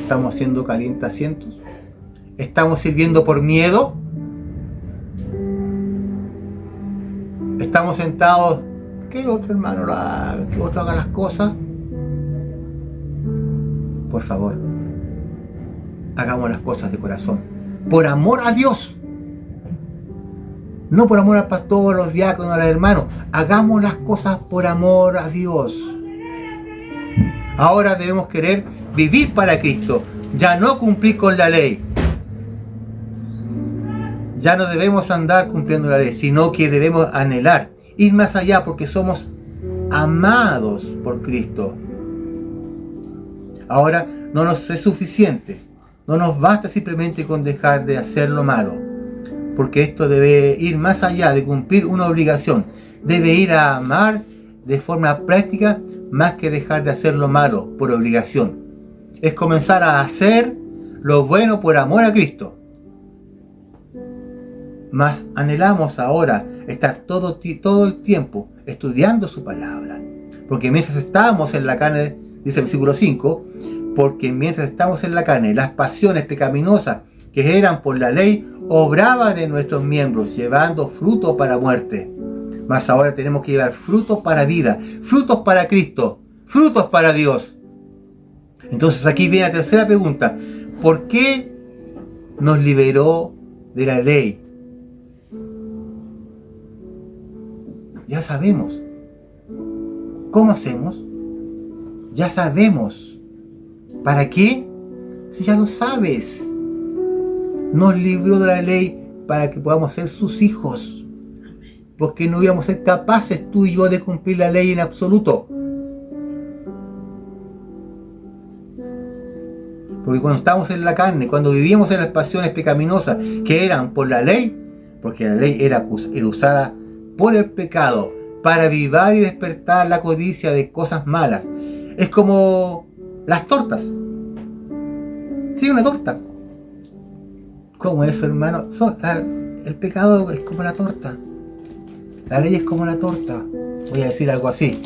Speaker 4: ¿Estamos haciendo calientasientos? ¿Estamos sirviendo por miedo? ¿Estamos sentados? Que el otro hermano lo haga, que otro haga las cosas. Por favor, hagamos las cosas de corazón, por amor a Dios. No por amor al pastor, a los diáconos, a los hermanos. Hagamos las cosas por amor a Dios. Ahora debemos querer vivir para Cristo, ya no cumplir con la ley. Ya no debemos andar cumpliendo la ley, sino que debemos anhelar, ir más allá, porque somos amados por Cristo. Ahora no nos es suficiente, no nos basta simplemente con dejar de hacer lo malo, porque esto debe ir más allá de cumplir una obligación, debe ir a amar de forma práctica más que dejar de hacer lo malo por obligación. Es comenzar a hacer lo bueno por amor a Cristo. Mas anhelamos ahora estar todo el tiempo estudiando su palabra, porque mientras estábamos en la carne, dice el versículo 5, porque mientras estamos en la carne, las pasiones pecaminosas que eran por la ley obraban en nuestros miembros, llevando fruto para muerte. Mas ahora tenemos que llevar frutos para vida, frutos para Cristo, frutos para Dios. Entonces aquí viene la tercera pregunta: ¿por qué nos liberó de la ley? Ya sabemos. ¿Cómo hacemos? Ya sabemos. ¿Para qué? Si ya lo sabes. Nos libró de la ley para que podamos ser sus hijos. Porque no íbamos a ser capaces tú y yo de cumplir la ley en absoluto. Porque cuando estábamos en la carne, cuando vivíamos en las pasiones pecaminosas que eran por la ley, porque la ley era usada por el pecado para avivar y despertar la codicia de cosas malas. Es como las tortas. Sí, una torta. ¿Cómo es eso, hermano? El pecado es como la torta. La ley es como la torta. Voy a decir algo así.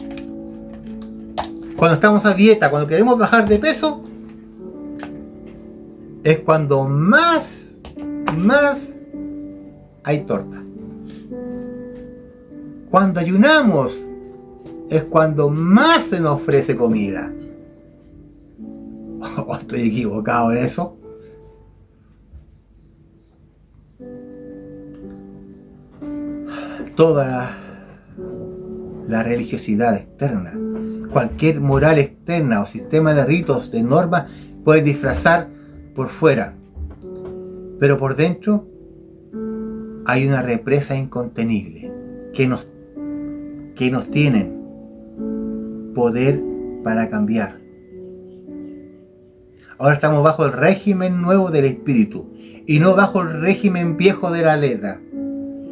Speaker 4: Cuando estamos a dieta, cuando queremos bajar de peso, es cuando más hay torta. Cuando ayunamos, es cuando más se nos ofrece comida. ¿O estoy equivocado en eso? Toda la religiosidad externa, cualquier moral externa o sistema de ritos, de normas, puede disfrazar por fuera, pero por dentro hay una represa incontenible que nos tienen poder para cambiar. Ahora estamos bajo el régimen nuevo del Espíritu y no bajo el régimen viejo de la letra.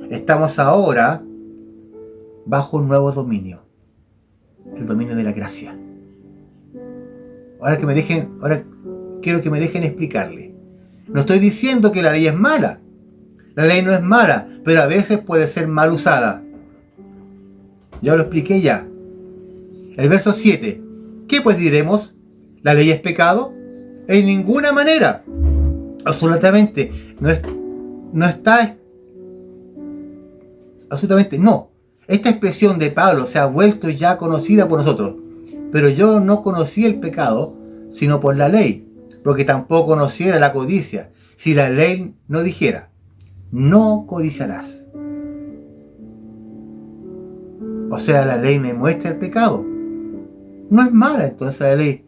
Speaker 4: Estamos ahora bajo un nuevo dominio, el dominio de la gracia. Ahora quiero que me dejen explicarle. No estoy diciendo que la ley es mala. La ley no es mala, pero a veces puede ser mal usada. Ya lo expliqué ya. El verso 7. ¿Qué pues diremos? ¿La ley es pecado? En ninguna manera. Absolutamente. No está. Absolutamente no. Esta expresión de Pablo se ha vuelto ya conocida por nosotros. Pero yo no conocí el pecado, sino por la ley, porque tampoco conociera la codicia, si la ley no dijera, no codiciarás. O sea, la ley me muestra el pecado. No es mala entonces la ley,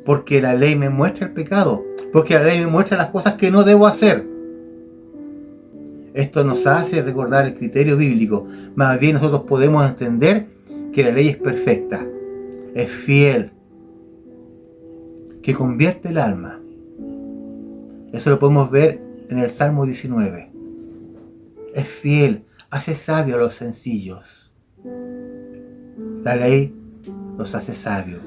Speaker 4: porque la ley me muestra el pecado, porque la ley me muestra las cosas que no debo hacer. Esto nos hace recordar el criterio bíblico. Más bien nosotros podemos entender que la ley es perfecta, es fiel, que convierte el alma. Eso lo podemos ver en el Salmo 19. Es fiel, hace sabio a los sencillos. La ley los hace sabios.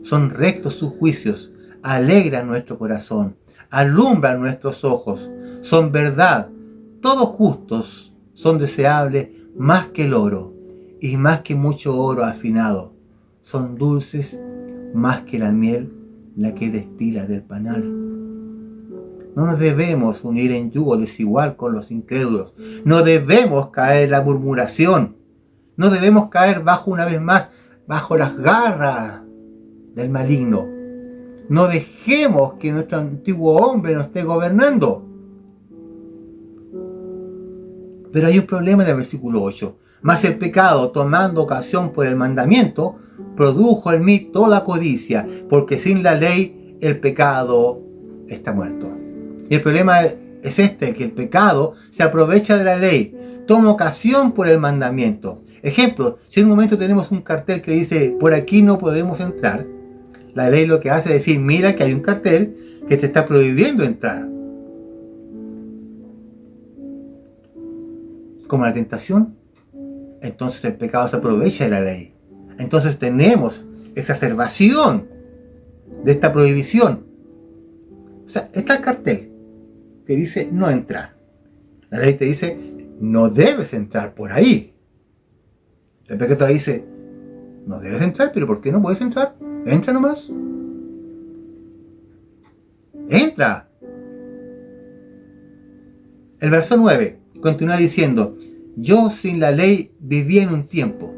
Speaker 4: Son rectos sus juicios, alegran nuestro corazón, alumbran nuestros ojos, son verdad, todos justos, son deseables más que el oro y más que mucho oro afinado. Son dulces más que la miel, la que destila del panal. No nos debemos unir en yugo desigual con los incrédulos. No debemos caer en la murmuración. No debemos caer una vez más bajo las garras del maligno. No dejemos que nuestro antiguo hombre nos esté gobernando. Pero hay un problema en el versículo 8. Mas el pecado, tomando ocasión por el mandamiento, produjo en mí toda codicia, porque sin la ley el pecado está muerto. Y el problema es este, que el pecado se aprovecha de la ley, toma ocasión por el mandamiento. Ejemplo, si en un momento tenemos un cartel que dice, por aquí no podemos entrar, la ley lo que hace es decir, mira que hay un cartel que te está prohibiendo entrar. Como la tentación, entonces el pecado se aprovecha de la ley. Entonces tenemos exacerbación de esta prohibición. O sea, está el cartel que dice no entrar. La ley te dice no debes entrar por ahí. El pecado dice no debes entrar, pero ¿por qué no puedes entrar? Entra nomás. Entra. El verso 9 continúa diciendo, yo sin la ley viví en un tiempo,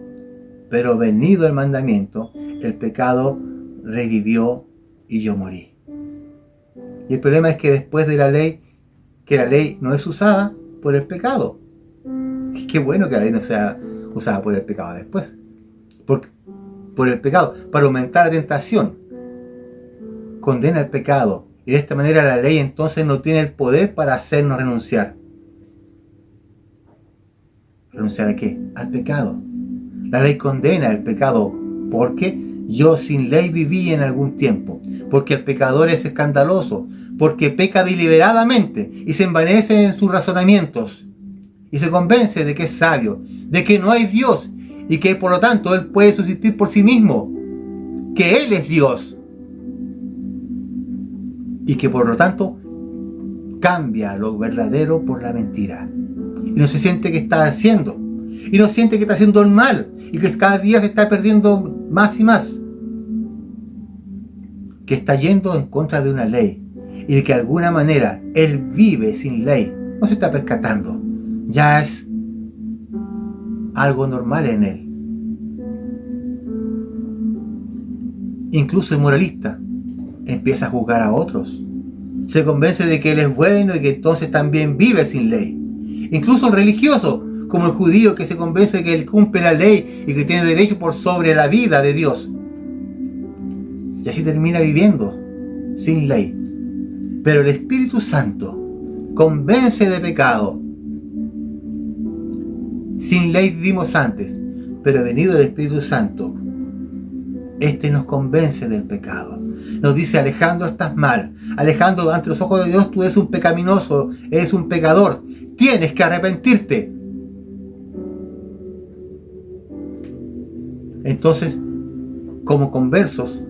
Speaker 4: pero venido el mandamiento, el pecado revivió y yo morí. Y el problema es que después de la ley, que la ley no es usada por el pecado. Y qué bueno que la ley no sea usada por el pecado después. Por el pecado, para aumentar la tentación. Condena el pecado. Y de esta manera la ley entonces no tiene el poder para hacernos renunciar. ¿Renunciar a qué? Al pecado. La ley condena el pecado porque yo sin ley viví en algún tiempo. Porque el pecador es escandaloso. Porque peca deliberadamente y se envanece en sus razonamientos. Y se convence de que es sabio, de que no hay Dios y que por lo tanto él puede subsistir por sí mismo. Que él es Dios. Y que por lo tanto cambia lo verdadero por la mentira. Y no se siente que está haciendo. Y no siente que está haciendo el mal. Y que cada día se está perdiendo más y más. Que está yendo en contra de una ley. Y de que de alguna manera él vive sin ley. No se está percatando. Ya es algo normal en él. Incluso el moralista empieza a juzgar a otros. Se convence de que él es bueno y que entonces también vive sin ley. Incluso el religioso, como el judío que se convence de que él cumple la ley y que tiene derecho por sobre la vida de Dios. Y así termina viviendo sin ley. Pero el Espíritu Santo convence de pecado. Sin ley vivimos antes, pero venido el Espíritu Santo, este nos convence del pecado. Nos dice, Alejandro, estás mal. Alejandro, ante los ojos de Dios tú eres un pecaminoso, eres un pecador. Tienes que arrepentirte. Entonces, como conversos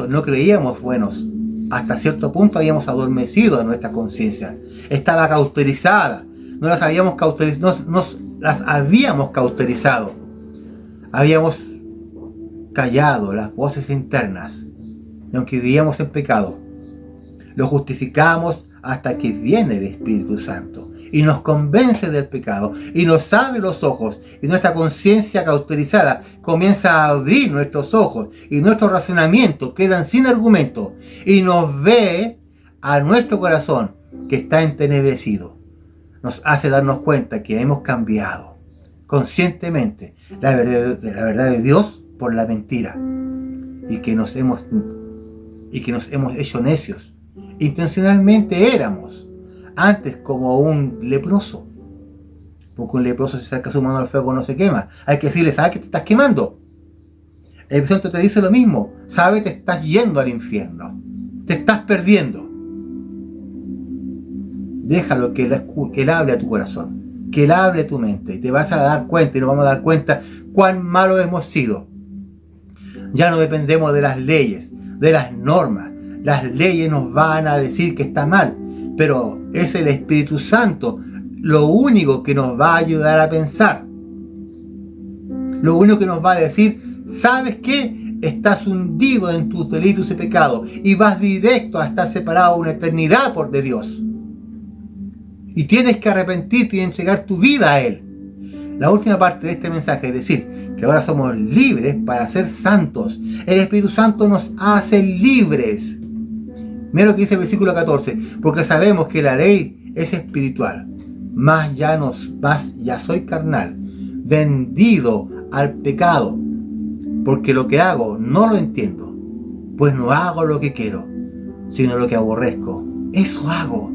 Speaker 4: no creíamos buenos. Hasta cierto punto habíamos adormecido a nuestra conciencia. Estaba cauterizada. No las habíamos cauterizado. Habíamos callado las voces internas. Y aunque vivíamos en pecado, lo justificamos hasta que viene el Espíritu Santo. y nos convence del pecado y nos abre los ojos, y nuestra conciencia cauterizada comienza a abrir nuestros ojos y nuestros razonamientos quedan sin argumento, y nos ve a nuestro corazón que está entenebrecido. Nos hace darnos cuenta que hemos cambiado conscientemente la verdad de Dios por la mentira, y que nos hemos hecho necios. Intencionalmente éramos antes como un leproso, porque un leproso, si acerca su mano al fuego, no se quema. Hay que decirle: ¿sabes que te estás quemando? El Espíritu Santo te dice lo mismo: ¿sabes? Te estás yendo al infierno, te estás perdiendo. Déjalo que Él hable a tu corazón, que Él hable a tu mente, y te vas a dar cuenta, y nos vamos a dar cuenta cuán malos hemos sido. Ya no dependemos de las leyes, de las normas. Las leyes nos van a decir que está mal, pero es el Espíritu Santo lo único que nos va a ayudar a pensar. Lo único que nos va a decir: ¿sabes qué? Estás hundido en tus delitos y pecados y vas directo a estar separado una eternidad de Dios. Y tienes que arrepentirte y entregar tu vida a Él. La última parte de este mensaje es decir que ahora somos libres para ser santos. El Espíritu Santo nos hace libres. Mira lo que dice el versículo 14: porque sabemos que la ley es espiritual, mas ya soy carnal, vendido al pecado, porque lo que hago no lo entiendo, pues no hago lo que quiero, sino lo que aborrezco, eso hago.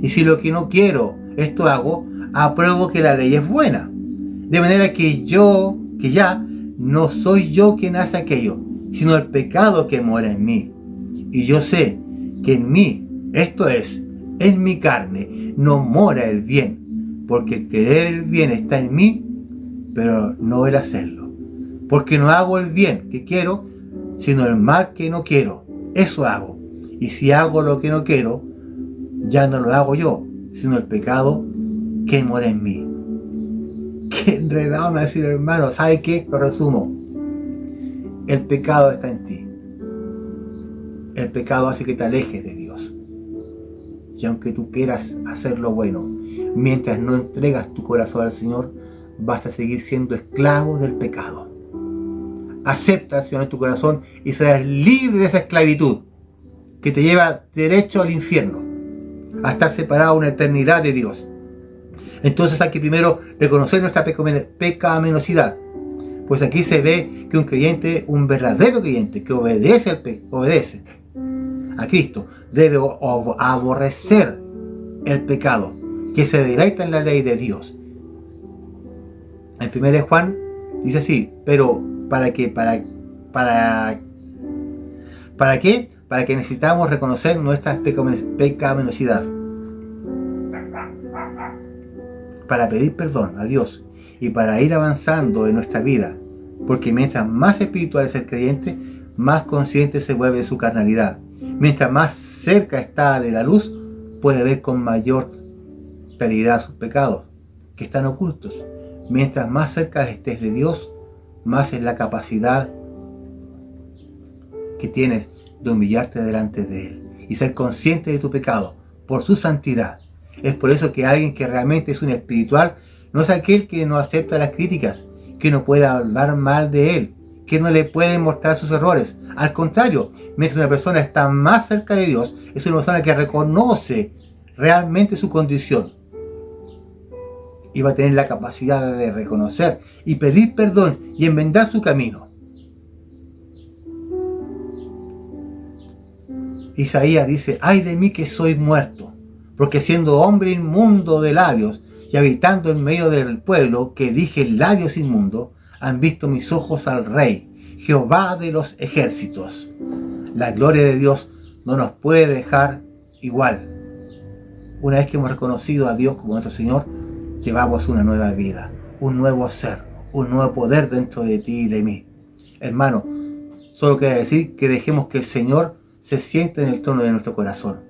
Speaker 4: Y si lo que no quiero, esto hago, apruebo que la ley es buena. De manera que ya no soy yo quien hace aquello, sino el pecado que mora en mí. Y yo sé que en mí, esto es, en mi carne, no mora el bien, porque el querer el bien está en mí, pero no el hacerlo. Porque no hago el bien que quiero, sino el mal que no quiero, eso hago. Y si hago lo que no quiero, ya no lo hago yo, sino el pecado que mora en mí. Qué enredado me va a decir, hermano. ¿Sabe qué? Lo resumo. El pecado está en ti. El pecado hace que te alejes de Dios. Y aunque tú quieras hacer lo bueno, mientras no entregas tu corazón al Señor, vas a seguir siendo esclavo del pecado. Acepta al Señor en tu corazón y serás libre de esa esclavitud que te lleva derecho al infierno, a estar separado una eternidad de Dios. Entonces hay que primero reconocer nuestra pecaminosidad, pues aquí se ve que un creyente, un verdadero creyente que obedece a Cristo, debe aborrecer el pecado, que se deleita en la ley de Dios. En 1 Juan dice así: pero ¿para qué? ¿Para qué? Para que necesitamos reconocer nuestra pecaminosidad, para pedir perdón a Dios y para ir avanzando en nuestra vida, porque mientras más espiritual es el creyente, más consciente se vuelve de su carnalidad. Mientras más cerca está de la luz, puede ver con mayor claridad sus pecados, que están ocultos. Mientras más cerca estés de Dios, más es la capacidad que tienes de humillarte delante de Él y ser consciente de tu pecado por su santidad. Es por eso que alguien que realmente es un espiritual no es aquel que no acepta las críticas, que no puede hablar mal de Él, que no le puede mostrar sus errores. Al contrario, mientras una persona está más cerca de Dios, es una persona que reconoce realmente su condición y va a tener la capacidad de reconocer y pedir perdón y enmendar su camino. Isaías dice: ay de mí que soy muerto, porque siendo hombre inmundo de labios y habitando en medio del pueblo que dije labios inmundos, han visto mis ojos al Rey, Jehová de los ejércitos. La gloria de Dios no nos puede dejar igual. Una vez que hemos reconocido a Dios como nuestro Señor, llevamos una nueva vida, un nuevo ser, un nuevo poder dentro de ti y de mí. Hermano, solo queda decir que dejemos que el Señor se siente en el trono de nuestro corazón.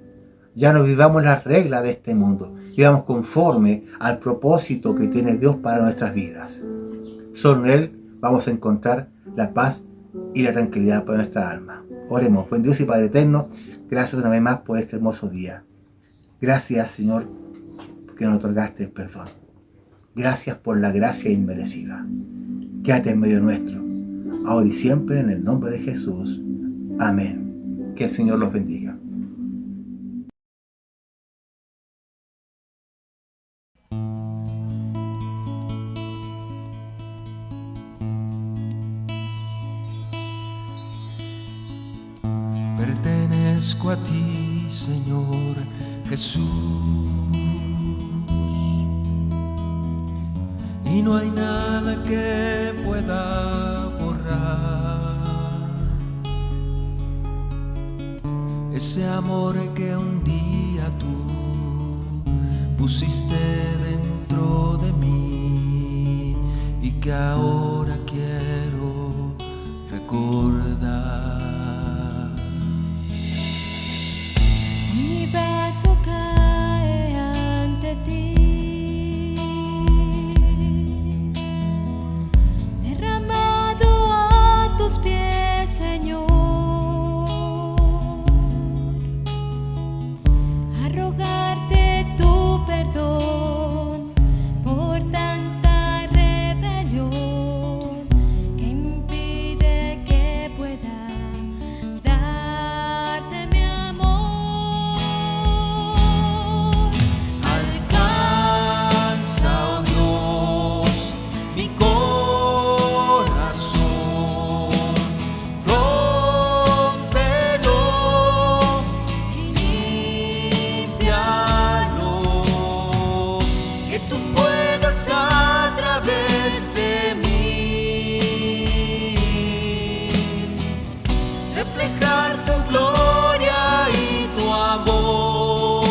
Speaker 4: Ya no vivamos las reglas de este mundo, vivamos conforme al propósito que tiene Dios para nuestras vidas. Solo en Él vamos a encontrar la paz y la tranquilidad para nuestra alma. Oremos. Buen Dios y Padre eterno, gracias una vez más por este hermoso día. Gracias, Señor, que nos otorgaste el perdón. Gracias por la gracia inmerecida. Quédate en medio nuestro, ahora y siempre, en el nombre de Jesús. Amén. Que el Señor los bendiga.
Speaker 5: Pertenezco a ti, Señor Jesús, y no hay nada que pueda borrar ese amor que un día tú pusiste dentro de mí y que ahora quiero recordar.
Speaker 1: Mi vaso cae ante ti, derramado a tus pies, Señor, a rogarte tu perdón por tanta rebelión que impide que pueda darte mi amor.
Speaker 5: Alcanza, oh Dios, mi corazón, rómpelo y límpialo, que tú puedas a través de mí reflejar tu gloria y tu amor.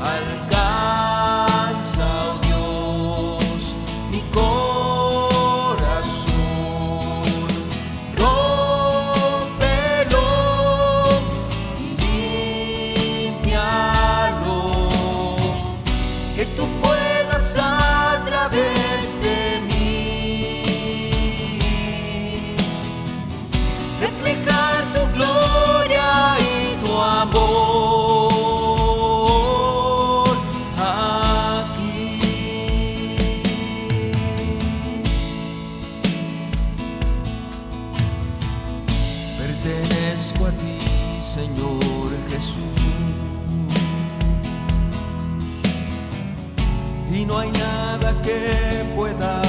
Speaker 5: Alcanza, oh Dios, mi corazón, rómpelo y límpialo, que tú puedas a través de mí reflejar tu gloria y tu amor aquí. Pertenezco a ti, Señor Jesús, y no hay nada que pueda